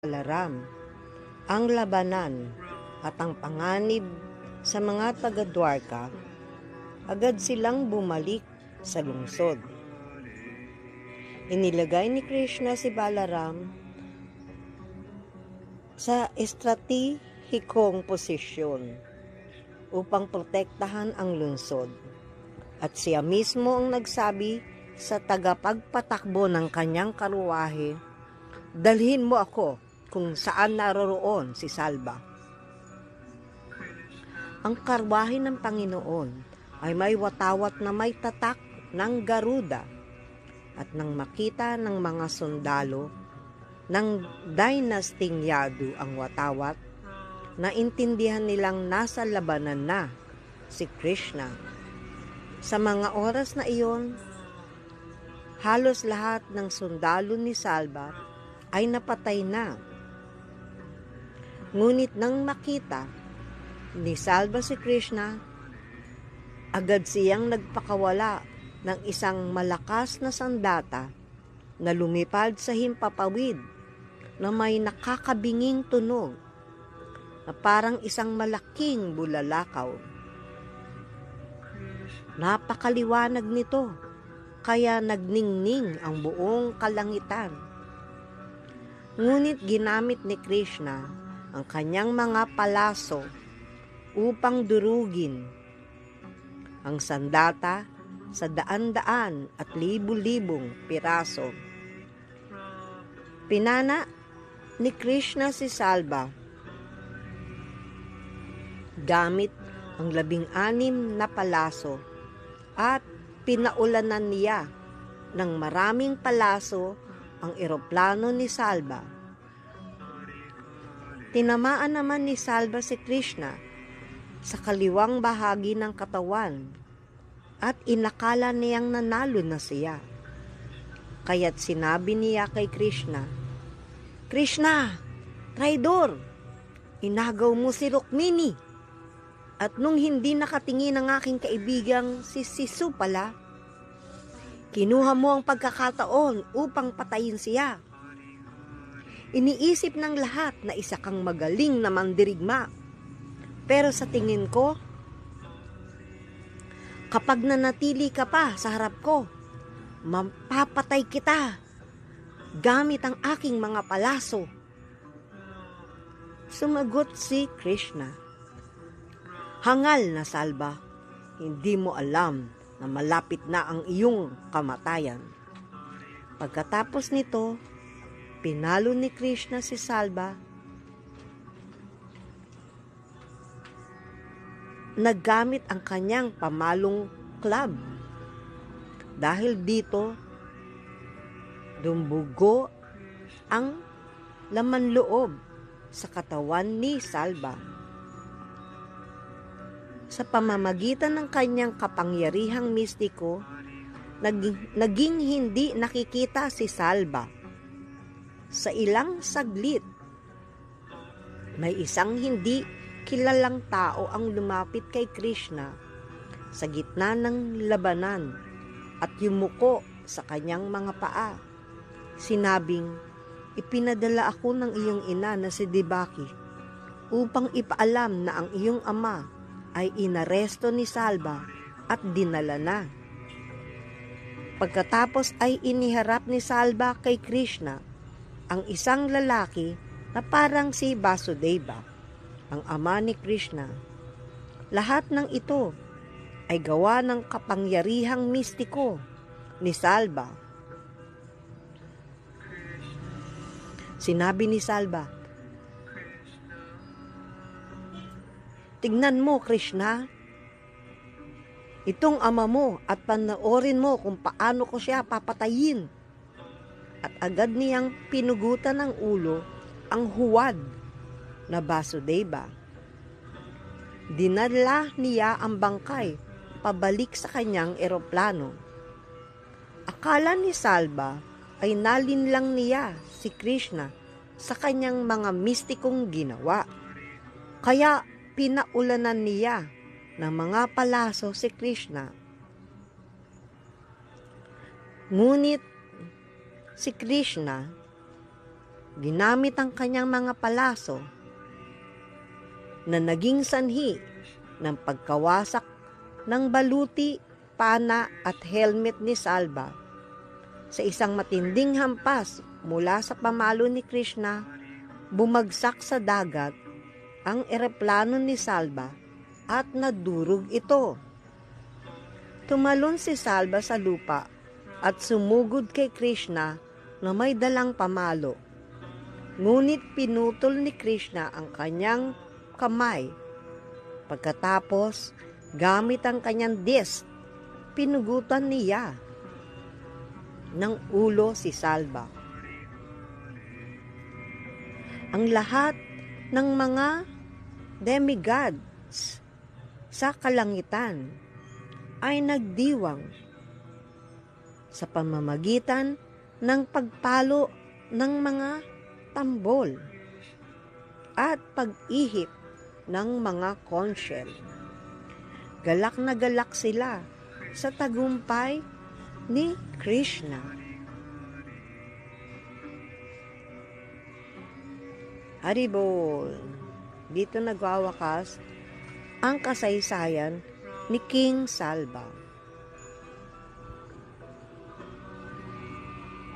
Balaram, ang labanan at ang panganib sa mga taga-Dwarka, agad silang bumalik sa lungsod. Inilagay ni Krishna si Balaram sa estratehikong posisyon upang protektahan ang lungsod, at siya mismo ang nagsabi sa tagapagpatakbo ng kanyang karuwahe, "Dalhin mo ako kung saan naroroon si Salba." Ang karwahe ng Panginoon ay may watawat na may tatak ng Garuda, at nang makita ng mga sundalo ng dynasting Yadu ang watawat, naintindihan nilang nasa labanan na si Krishna. Sa mga oras na iyon, halos lahat ng sundalo ni Salba ay napatay na. Ngunit nang makita ni Salba si Krishna, agad siyang nagpakawala ng isang malakas na sandata na lumipad sa himpapawid na may nakakabinging tunog na parang isang malaking bulalakaw. Napakaliwanag nito, kaya nagningning ang buong kalangitan. Ngunit ginamit ni Krishna ang kanyang mga palaso upang durugin ang sandata sa daan-daan at libu-libong piraso. Pinana ni Krishna si Salba gamit ang 16 na palaso, at pinaulanan niya ng maraming palaso ang eroplano ni Salba. Tinamaan naman ni Salba si Krishna sa kaliwang bahagi ng katawan, at inakala niyang nanalo na siya. Kaya't sinabi niya kay Krishna, "Krishna, traidor! Inagaw mo si Rukmini, at nung hindi nakatingin ang aking kaibigang si Sisupala, kinuha mo ang pagkakataon upang patayin siya. Iniisip ng lahat na isa kang magaling na mandirigma, pero sa tingin ko, kapag nanatili ka pa sa harap ko, mapapatay kita gamit ang aking mga palaso." Sumagot si Krishna, "Hangal na Salba, hindi mo alam na malapit na ang iyong kamatayan." Pagkatapos nito, pinalo ni Krishna si Salba. Naggamit ang kanyang pamalong club. Dahil dito, dumbugo ang laman loob sa katawan ni Salba. Sa pamamagitan ng kanyang kapangyarihang mistiko, naging hindi nakikita si Salba. Sa ilang saglit, may isang hindi kilalang tao ang lumapit kay Krishna sa gitna ng labanan at yumuko sa kanyang mga paa. Sinabing, "Ipinadala ako ng iyong ina na si Devaki upang ipaalam na ang iyong ama ay inaresto ni Salba at dinala na." Pagkatapos ay iniharap ni Salba kay Krishna ang isang lalaki na parang si Vasudeva, ang ama ni Krishna. Lahat ng ito ay gawa ng kapangyarihang mistiko ni Salba. Sinabi ni Salba, "Tignan mo, Krishna, itong ama mo, at panoorin mo kung paano ko siya papatayin." At agad niyang pinugutan ng ulo ang huwad na Vasudeva. Dinala niya ang bangkay pabalik sa kanyang eroplano. Akala ni Salba ay nalinlang niya si Krishna sa kanyang mga mistikong ginawa, kaya pinaulanan niya ng mga palaso si Krishna. Ngunit si Krishna ginamit ang kanyang mga palaso na naging sanhi ng pagkawasak ng baluti, pana at helmet ni Salva. Sa isang matinding hampas mula sa pamalo ni Krishna, bumagsak sa dagat ang eroplano ni Salva at nadurog ito. Tumalon si Salva sa lupa at sumugod kay Krishna na may dalang pamalo. Ngunit pinutol ni Krishna ang kanyang kamay. Pagkatapos, gamit ang kanyang disc, pinugutan niya ng ulo si Salva. Ang lahat ng mga demigods sa kalangitan ay nagdiwang sa pamamagitan ng pagpalo ng mga tambol at pag-ihip ng mga conch shell. Galak na galak sila sa tagumpay ni Krishna. Haribol! Dito nagwawakas ang kasaysayan ni King Salva.